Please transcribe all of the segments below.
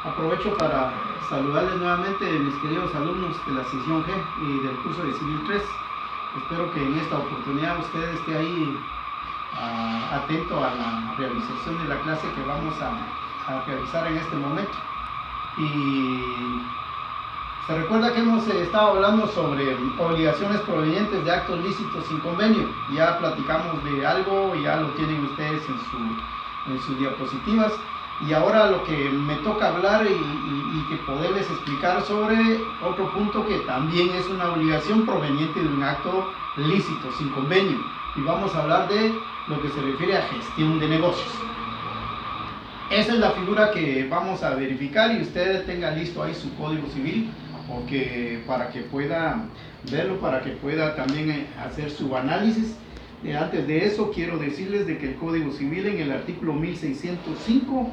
Aprovecho para saludarles nuevamente, mis queridos alumnos de la sección G y del curso de Civil 3. Espero que en esta oportunidad usted esté ahí atento a la realización de la clase que vamos a realizar en este momento. Y se recuerda que hemos estado hablando sobre obligaciones provenientes de actos lícitos sin convenio. Ya platicamos de algo, ya lo tienen ustedes en sus diapositivas. Y ahora lo que me toca hablar y que poderles explicar sobre otro punto que también es una obligación proveniente de un acto lícito, sin convenio. Y vamos a hablar de lo que se refiere a gestión de negocios. Esa es la figura que vamos a verificar y usted tenga listo ahí su código civil para que pueda verlo, para que pueda también hacer su análisis. Antes de eso quiero decirles de que el Código Civil en el artículo 1605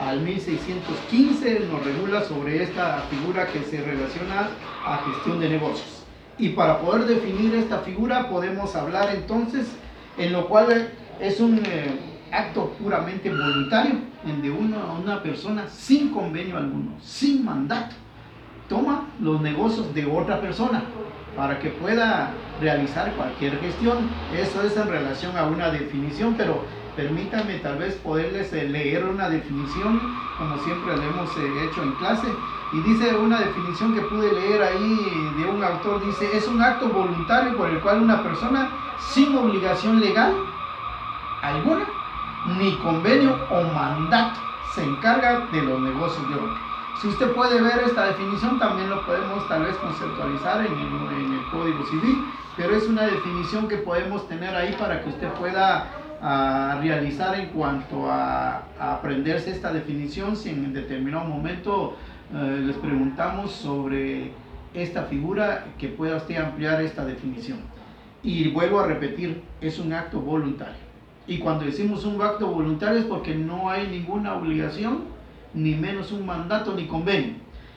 al 1615 nos regula sobre esta figura que se relaciona a gestión de negocios. Y para poder definir esta figura podemos hablar entonces en lo cual es un acto puramente voluntario, en de una persona sin convenio alguno, sin mandato, toma los negocios de otra persona para que pueda realizar cualquier gestión. Eso es en relación a una definición, pero permítanme tal vez poderles leer una definición como siempre lo hemos hecho en clase. Y dice una definición que pude leer ahí de un autor, dice: es un acto voluntario por el cual una persona sin obligación legal alguna, ni convenio o mandato, se encarga de los negocios de otro. Si usted puede ver esta definición, también lo podemos tal vez conceptualizar en el Código Civil, pero es una definición que podemos tener ahí para que usted pueda realizar en cuanto a aprenderse esta definición. Si en determinado momento les preguntamos sobre esta figura, que pueda usted ampliar esta definición. Y vuelvo a repetir, es un acto voluntario. Y cuando decimos un acto voluntario es porque no hay ninguna obligación, ni menos un mandato ni convenio.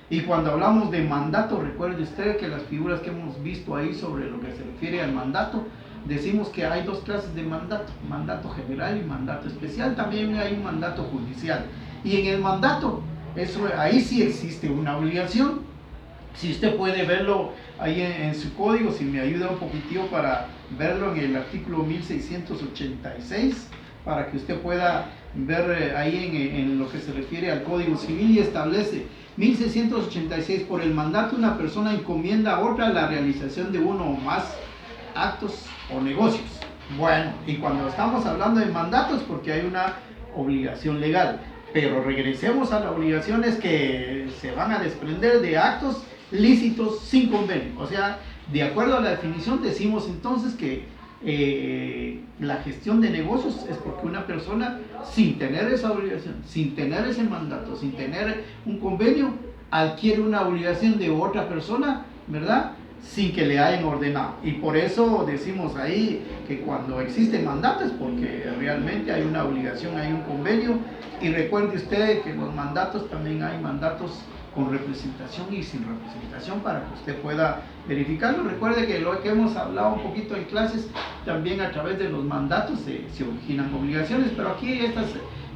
Y cuando hablamos de mandato, recuerde usted que las figuras que hemos visto ahí sobre lo que se refiere al mandato, decimos que hay dos clases de mandato: mandato general y mandato especial. También hay un mandato judicial. Y en el mandato, ahí sí existe una obligación. Si usted puede verlo ahí en su código, si me ayuda un poquitito para verlo en el artículo 1686, para que usted pueda ver ahí en lo que se refiere al Código Civil, y establece 1686: por el mandato una persona encomienda a otra la realización de uno o más actos o negocios. Bueno, y cuando estamos hablando de mandatos, porque hay una obligación legal, pero regresemos a las obligaciones que se van a desprender de actos lícitos sin convenio. O sea, de acuerdo a la definición, decimos entonces que la gestión de negocios es porque una persona, sin tener esa obligación, sin tener ese mandato, sin tener un convenio, adquiere una obligación de otra persona, ¿verdad?, sin que le hayan ordenado. Y por eso decimos ahí que cuando existe mandato es porque realmente hay una obligación, hay un convenio. Y recuerde usted que los mandatos, también hay mandatos con representación y sin representación, para que usted pueda verificarlo. Recuerde que lo que hemos hablado un poquito en clases, también a través de los mandatos se originan obligaciones, pero aquí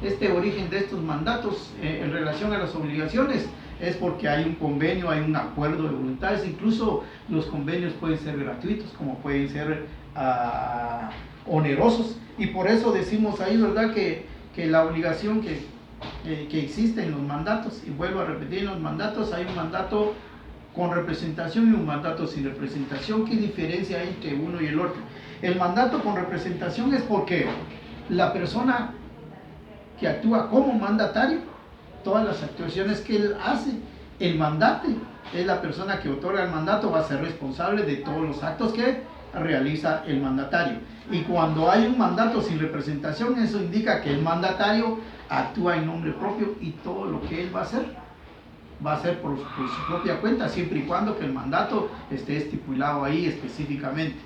este origen de estos mandatos en relación a las obligaciones es porque hay un convenio, hay un acuerdo de voluntades. Incluso los convenios pueden ser gratuitos, como pueden ser onerosos, y por eso decimos ahí, ¿verdad?, que la obligación que existe en los mandatos. Y vuelvo a repetir, en los mandatos hay un mandato con representación y un mandato sin representación. ¿Qué diferencia hay entre uno y el otro? El mandato con representación es porque la persona que actúa como mandatario, todas las actuaciones que él hace, el mandante es la persona que otorga el mandato, va a ser responsable de todos los actos que realiza el mandatario. Y cuando hay un mandato sin representación, eso indica que el mandatario actúa en nombre propio, y todo lo que él va a hacer por su propia cuenta, siempre y cuando que el mandato esté estipulado ahí específicamente,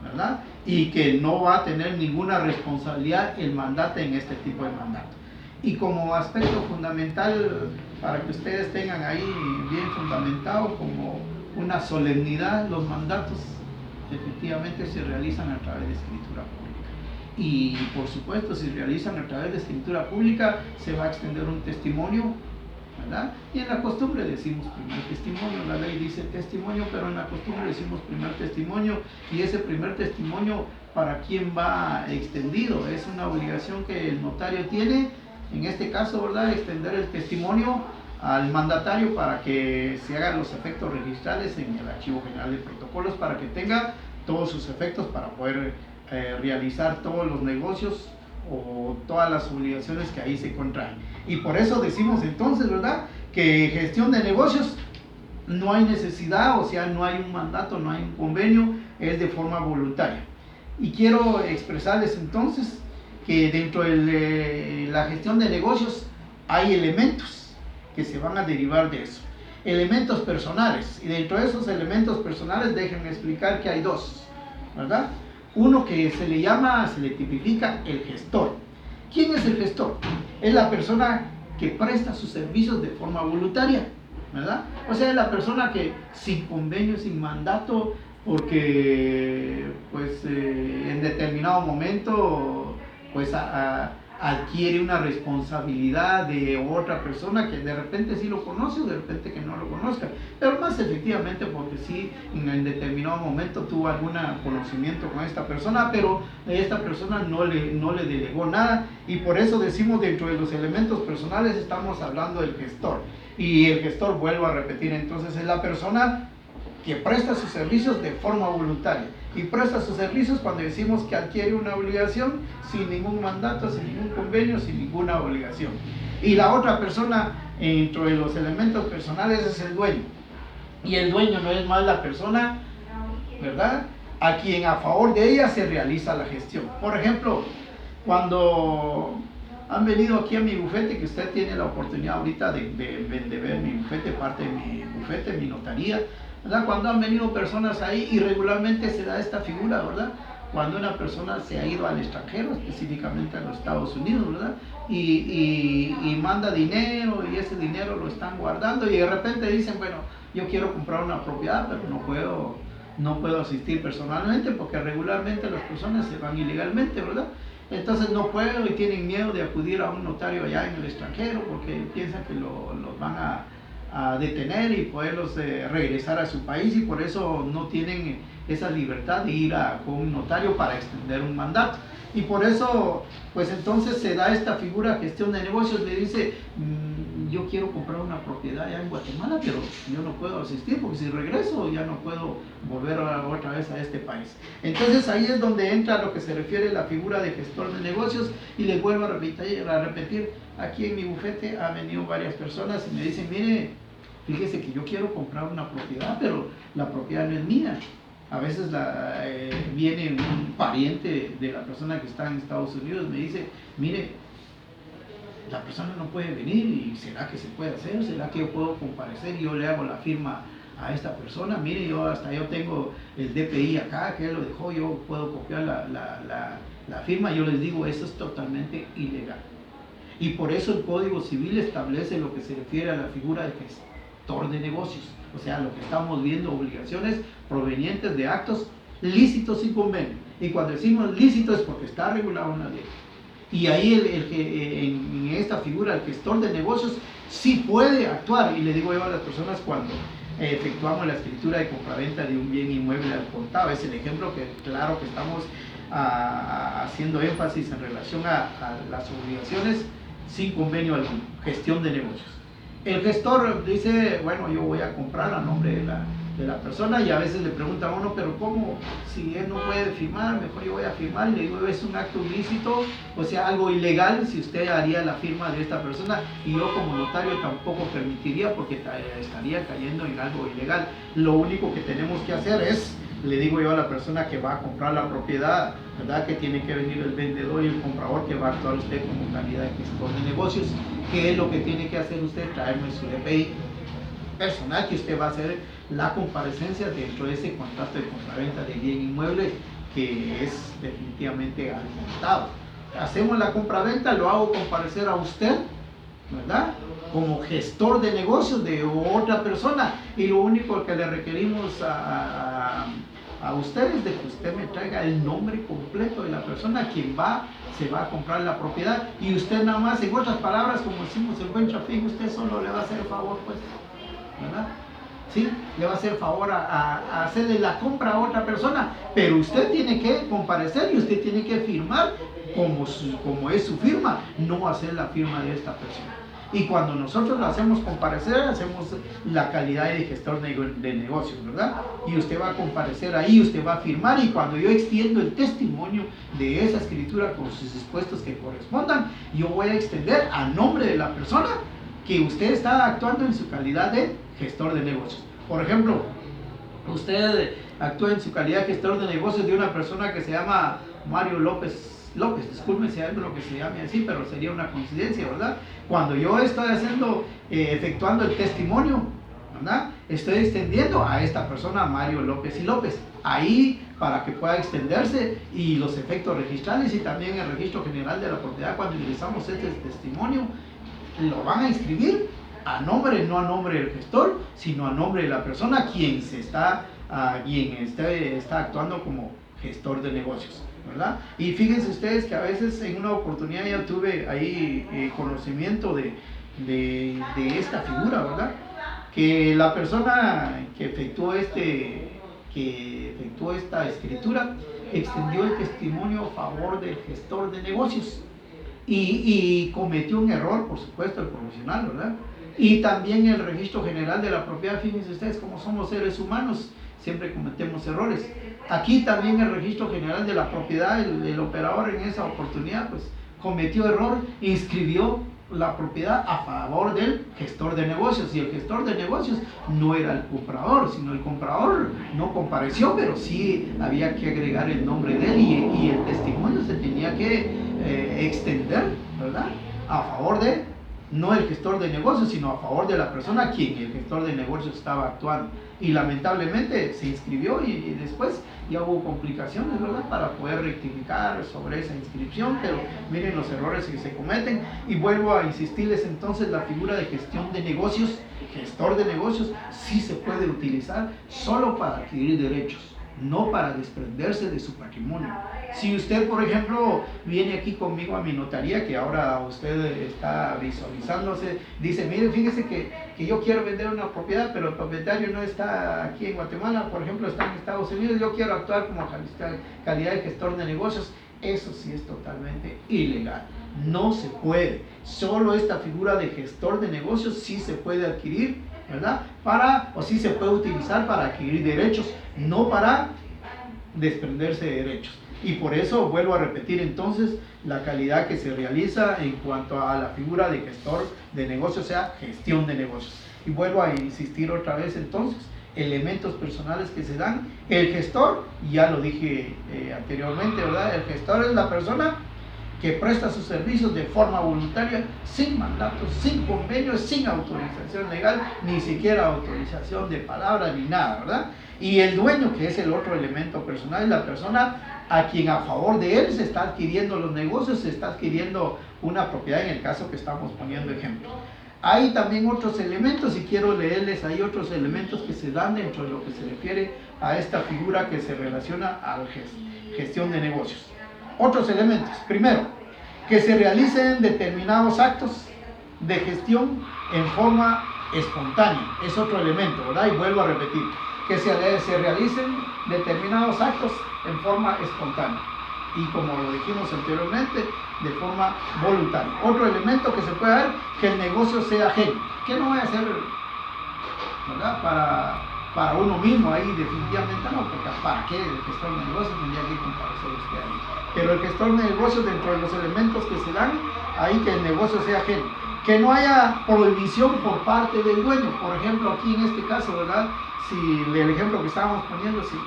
¿verdad? Y que no va a tener ninguna responsabilidad el mandante en este tipo de mandato. Y como aspecto fundamental, para que ustedes tengan ahí bien fundamentado como una solemnidad, los mandatos efectivamente se realizan a través de escritura pública. Y por supuesto, si realizan a través de escritura pública, se va a extender un testimonio ¿verdad? Y en la costumbre decimos primer testimonio, la ley dice testimonio, pero en la costumbre decimos primer testimonio, y ese primer testimonio, ¿para quién va extendido? Es una obligación que el notario tiene, en este caso, ¿verdad?, extender el testimonio al mandatario para que se hagan los efectos registrales en el Archivo General de Protocolos, para que tenga todos sus efectos para poder realizar todos los negocios o todas las obligaciones que ahí se contraen. Y por eso decimos entonces, ¿verdad?, que gestión de negocios no hay necesidad, o sea, no hay un mandato, no hay un convenio, es de forma voluntaria. Y quiero expresarles entonces que dentro de la gestión de negocios hay elementos que se van a derivar de eso. Elementos personales, y dentro de esos elementos personales déjenme explicar que hay dos, ¿verdad? Uno que se le tipifica el gestor. ¿Quién es el gestor? Es la persona que presta sus servicios de forma voluntaria, ¿verdad? O sea, es la persona que sin convenio, sin mandato, porque pues en determinado momento pues adquiere una responsabilidad de otra persona que de repente sí lo conoce o de repente que no lo conozca, pero más efectivamente porque sí en determinado momento tuvo algún conocimiento con esta persona, pero esta persona no le delegó nada, y por eso decimos dentro de los elementos personales estamos hablando del gestor. Y el gestor, vuelvo a repetir, entonces es la persona que presta sus servicios de forma voluntaria, y presta sus servicios cuando decimos que adquiere una obligación sin ningún mandato, sin ningún convenio, sin ninguna obligación. Y la otra persona dentro de los elementos personales es el dueño, y el dueño no es más la persona, ¿verdad?, a quien a favor de ella se realiza la gestión. Por ejemplo, cuando han venido aquí a mi bufete, que usted tiene la oportunidad ahorita de ver mi bufete, parte de mi bufete, mi notaría, ¿verdad? Cuando han venido personas ahí, y regularmente se da esta figura, ¿verdad?, cuando una persona se ha ido al extranjero, específicamente a los Estados Unidos, ¿verdad?, y manda dinero, y ese dinero lo están guardando, y de repente dicen, bueno, yo quiero comprar una propiedad, pero no puedo asistir personalmente porque regularmente las personas se van ilegalmente, ¿verdad? Entonces no puedo, y tienen miedo de acudir a un notario allá en el extranjero porque piensan que los van a detener y poderlos regresar a su país, y por eso no tienen esa libertad de ir con un notario para extender un mandato. Y por eso, pues entonces se da esta figura gestión de negocios, le dice, yo quiero comprar una propiedad allá en Guatemala, pero yo no puedo asistir porque si regreso ya no puedo volver otra vez a este país. Entonces ahí es donde entra lo que se refiere a la figura de gestor de negocios, y les vuelvo a repetir, aquí en mi bufete han venido varias personas y me dicen, mire, fíjese que yo quiero comprar una propiedad, pero la propiedad no es mía. A veces viene un pariente de la persona que está en Estados Unidos, me dice, mire, la persona no puede venir, y ¿será que se puede hacer? ¿Será que yo puedo comparecer y yo le hago la firma a esta persona? Mire, yo tengo el DPI acá, que él lo dejó, yo puedo copiar la firma. Yo les digo, eso es totalmente ilegal. Y por eso el Código Civil establece lo que se refiere a la figura de gestor de negocios. O sea, lo que estamos viendo, obligaciones provenientes de actos lícitos sin convenio. Y cuando decimos lícito es porque está regulado en la ley. Y ahí en esta figura, el gestor de negocios sí puede actuar. Y le digo yo a las personas cuando efectuamos la escritura de compraventa de un bien inmueble al contado, es el ejemplo que claro que estamos haciendo énfasis en relación a las obligaciones sin convenio alguno, gestión de negocios. El gestor dice, bueno, yo voy a comprar a nombre de la persona, y a veces le pregunta a uno, pero ¿cómo? Si él no puede firmar, mejor yo voy a firmar. Y le digo, es un acto ilícito, o sea, algo ilegal si usted haría la firma de esta persona, y yo como notario tampoco permitiría porque estaría cayendo en algo ilegal. Lo único que tenemos que hacer es, le digo yo a la persona que va a comprar la propiedad, ¿verdad?, que tiene que venir el vendedor y el comprador, que va a actuar usted como calidad de gestor de negocios. ¿Qué es lo que tiene que hacer usted? Traerme su DPI personal, que usted va a hacer la comparecencia dentro de ese contrato de compraventa de bien inmueble, que es definitivamente al contado. Hacemos la compraventa, lo hago comparecer a usted, ¿verdad?, como gestor de negocios de otra persona, y lo único que le requerimos a ustedes de que usted me traiga el nombre completo de la persona a quien se va a comprar la propiedad, y usted nada más, en otras palabras, como decimos el buen chapín, usted solo le va a hacer favor, pues, ¿verdad? ¿Sí? Le va a hacer favor a hacerle la compra a otra persona, pero usted tiene que comparecer y usted tiene que firmar como es su firma, no hacer la firma de esta persona. Y cuando nosotros la hacemos comparecer, hacemos la calidad de gestor de negocios, ¿verdad? Y usted va a comparecer ahí, usted va a firmar, y cuando yo extiendo el testimonio de esa escritura con sus expuestos que correspondan, yo voy a extender a nombre de la persona que usted está actuando en su calidad de gestor de negocios. Por ejemplo, usted actúa en su calidad de gestor de negocios de una persona que se llama Mario López, disculpen si hay algo que se llame así, pero sería una coincidencia, ¿verdad? Cuando yo estoy efectuando el testimonio, ¿verdad? Estoy extendiendo a esta persona, Mario López y López, ahí para que pueda extenderse, y los efectos registrales y también el registro general de la propiedad, cuando utilizamos este testimonio, lo van a inscribir a nombre, no a nombre del gestor, sino a nombre de la persona quien está actuando como gestor de negocios, ¿verdad? Y fíjense ustedes que a veces en una oportunidad ya tuve ahí conocimiento de esta figura, ¿verdad? Que la persona que efectuó esta escritura extendió el testimonio a favor del gestor de negocios y cometió un error, por supuesto, el profesional, ¿verdad? Y también el registro general de la propiedad. Fíjense ustedes cómo somos seres humanos, siempre cometemos errores. Aquí también el registro general de la propiedad, el operador en esa oportunidad pues cometió error, inscribió la propiedad a favor del gestor de negocios, y el gestor de negocios no era el comprador, sino el comprador no compareció, pero sí había que agregar el nombre de él, y el testimonio se tenía que extender, ¿verdad? A favor de, no el gestor de negocios, sino a favor de la persona a quien el gestor de negocios estaba actuando. Y lamentablemente se inscribió y después ya hubo complicaciones, ¿verdad?, para poder rectificar sobre esa inscripción, pero miren los errores que se cometen. Y vuelvo a insistirles, entonces la figura de gestión de negocios, gestor de negocios, sí se puede utilizar solo para adquirir derechos, no para desprenderse de su patrimonio. Si usted, por ejemplo, viene aquí conmigo a mi notaría, que ahora usted está visualizándose, dice, mire, fíjese que yo quiero vender una propiedad, pero el propietario no está aquí en Guatemala, por ejemplo, está en Estados Unidos, yo quiero actuar como calidad de gestor de negocios, eso sí es totalmente ilegal. No se puede. Solo esta figura de gestor de negocios sí se puede adquirir, ¿verdad? Sí se puede utilizar para adquirir derechos, no para desprenderse de derechos. Y por eso vuelvo a repetir entonces la calidad que se realiza en cuanto a la figura de gestor de negocios, o sea, gestión de negocios. Y vuelvo a insistir otra vez entonces, elementos personales que se dan. El gestor, ya lo dije anteriormente, ¿verdad? El gestor es la persona que presta sus servicios de forma voluntaria, sin mandatos, sin convenios, sin autorización legal, ni siquiera autorización de palabra ni nada, ¿verdad? Y el dueño, que es el otro elemento personal, es la persona a quien a favor de él se está adquiriendo los negocios, se está adquiriendo una propiedad, en el caso que estamos poniendo ejemplo. Hay también otros elementos, y quiero leerles ahí otros elementos que se dan dentro de lo que se refiere a esta figura que se relaciona a la gestión de negocios. Otros elementos: primero, que se realicen determinados actos de gestión en forma espontánea, es otro elemento, ¿verdad? Y vuelvo a repetir, que se realicen determinados actos en forma espontánea, y como lo dijimos anteriormente, de forma voluntaria. Otro elemento que se puede dar, que el negocio sea ajeno, que no vaya a ser, ¿verdad?, para uno mismo, ahí definitivamente no, porque ¿para qué el gestor de negocios tendría que comparecer usted ahí? Pero el gestor de negocios, dentro de los elementos que se dan, ahí que el negocio sea ajeno, que no haya prohibición por parte del dueño. Por ejemplo, aquí en este caso, ¿verdad?, si el ejemplo que estábamos poniendo, si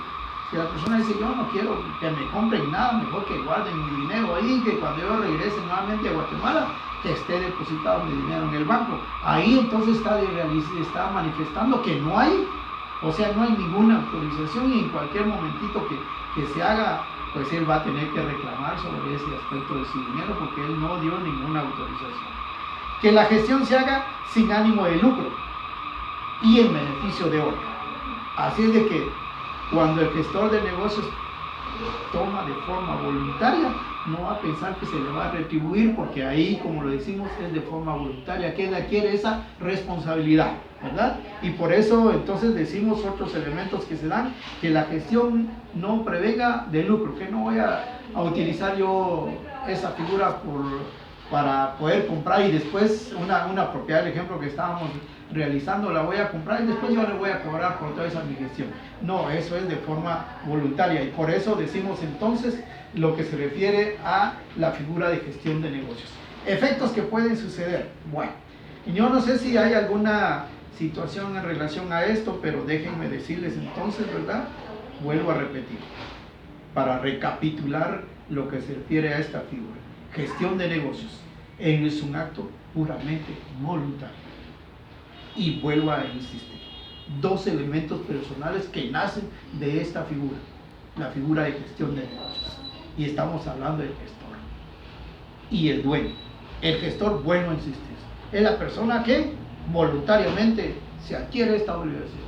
la persona dice, yo no quiero que me compren nada, mejor que guarden mi dinero ahí, que cuando yo regrese nuevamente a Guatemala, que esté depositado mi dinero en el banco. Ahí entonces está manifestando que no hay, o sea, no hay ninguna autorización, y en cualquier momentito que se haga, pues él va a tener que reclamar sobre ese aspecto de su dinero, porque él no dio ninguna autorización. Que la gestión se haga sin ánimo de lucro y en beneficio de otro. Así es de que Cuando el gestor de negocios toma de forma voluntaria, no va a pensar que se le va a retribuir, porque ahí, como lo decimos, es de forma voluntaria, que él adquiere esa responsabilidad, ¿verdad? Y por eso entonces decimos otros elementos que se dan, que la gestión no prevenga de lucro, que no voy a utilizar yo esa figura para poder comprar y después una propiedad, el ejemplo que estábamos realizando, la voy a comprar y después yo le voy a cobrar por toda esa mi gestión. No, eso es de forma voluntaria, y por eso decimos entonces lo que se refiere a la figura de gestión de negocios. Efectos que pueden suceder. Bueno, yo no sé si hay alguna situación en relación a esto, pero déjenme decirles entonces, ¿verdad? Vuelvo a repetir, para recapitular lo que se refiere a esta figura. Gestión de negocios es un acto puramente voluntario. Y vuelvo a insistir, dos elementos personales que nacen de esta figura, la figura de gestión de negocios. Y estamos hablando del gestor y el dueño. El gestor, bueno, insistir, es la persona que voluntariamente se adquiere esta obligación.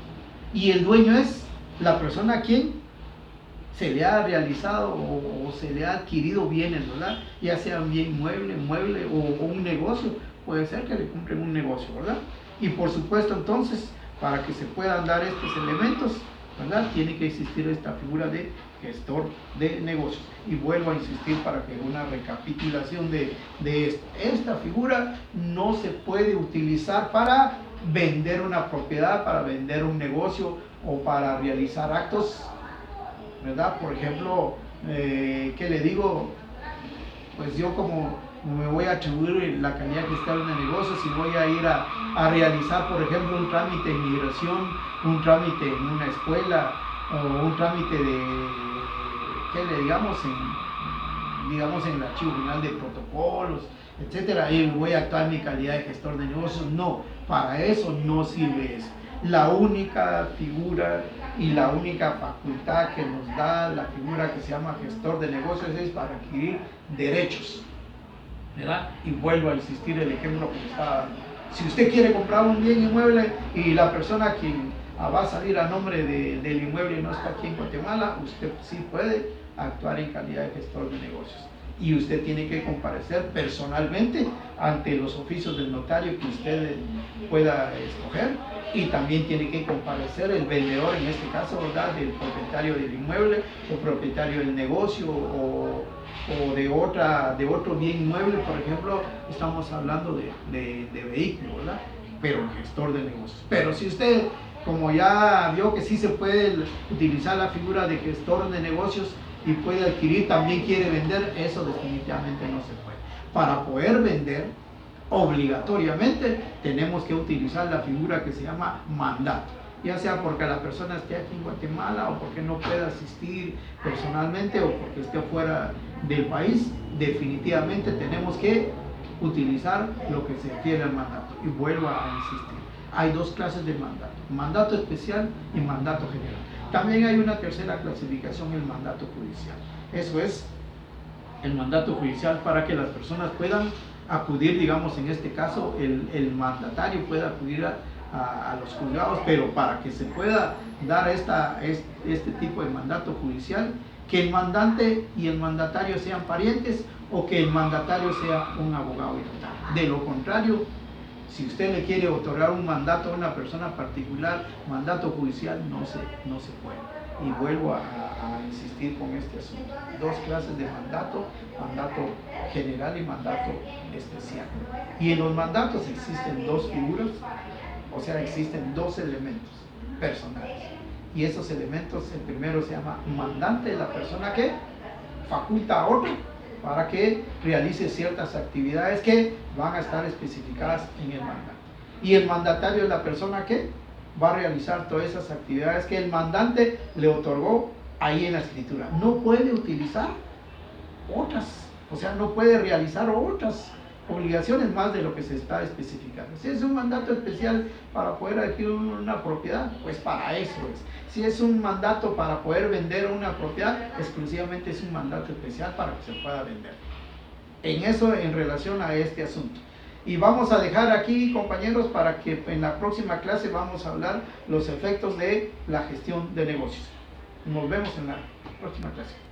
Y el dueño es la persona a quien se le ha realizado o se le ha adquirido bienes, ¿verdad? Ya sea un bien mueble o un negocio, puede ser que le compren un negocio, ¿verdad? Y por supuesto entonces, para que se puedan dar estos elementos, ¿verdad? Tiene que existir esta figura de gestor de negocios. Y vuelvo a insistir para que una recapitulación de esto. Esta figura no se puede utilizar para vender una propiedad, para vender un negocio o para realizar actos, ¿verdad? Por ejemplo, ¿qué le digo? Pues yo como me voy a atribuir la calidad fiscal de negocios y voy a ir a realizar, por ejemplo, un trámite de migración, un trámite en una escuela o un trámite de, ¿qué le digamos? En el archivo final de protocolos, etcétera, y voy a actuar en mi calidad de gestor de negocios. No, para eso no sirve eso. La única figura y la única facultad que nos da la figura que se llama gestor de negocios es para adquirir derechos, ¿verdad? Y vuelvo a insistir el ejemplo que estaba dando. Si usted quiere comprar un bien inmueble y la persona quien va a salir a nombre del inmueble no está aquí en Guatemala, usted sí puede actuar en calidad de gestor de negocios. Y usted tiene que comparecer personalmente ante los oficios del notario que usted pueda escoger, y también tiene que comparecer el vendedor, en este caso, ¿verdad?, del propietario del inmueble o propietario del negocio o de otro bien inmueble. Por ejemplo, estamos hablando de vehículos, ¿verdad?, pero gestor de negocios. Pero si usted, como ya vio que sí se puede utilizar la figura de gestor de negocios y puede adquirir, también quiere vender, eso definitivamente no se puede. Para poder vender, obligatoriamente tenemos que utilizar la figura que se llama mandato, ya sea porque la persona esté aquí en Guatemala o porque no pueda asistir personalmente o porque esté fuera del país. Definitivamente tenemos que utilizar lo que se refiere al mandato. Y vuelvo a insistir, hay dos clases de mandato: mandato especial y mandato general. También hay una tercera clasificación, el mandato judicial. Eso es el mandato judicial para que las personas puedan acudir, digamos, en este caso el mandatario puede acudir a los juzgados, pero para que se pueda dar este tipo de mandato judicial, que el mandante y el mandatario sean parientes o que el mandatario sea un abogado y notario. De lo contrario, si usted le quiere otorgar un mandato a una persona particular, mandato judicial, no se puede. Y vuelvo a insistir con este asunto. Dos clases de mandato: mandato general y mandato especial. Y en los mandatos existen dos figuras, o sea, existen dos elementos personales. Y esos elementos, el primero se llama mandante, la persona que faculta a otro para que realice ciertas actividades que van a estar especificadas en el mandato. Y el mandatario es la persona que va a realizar todas esas actividades que el mandante le otorgó ahí en la escritura. No puede utilizar otras, o sea, no puede realizar otras obligaciones más de lo que se está especificando. Si es un mandato especial para poder adquirir una propiedad, pues para eso es. Si es un mandato para poder vender una propiedad, exclusivamente es un mandato especial para que se pueda vender. En eso, en relación a este asunto. Y vamos a dejar aquí, compañeros, para que en la próxima clase vamos a hablar los efectos de la gestión de negocios. Nos vemos en la próxima clase.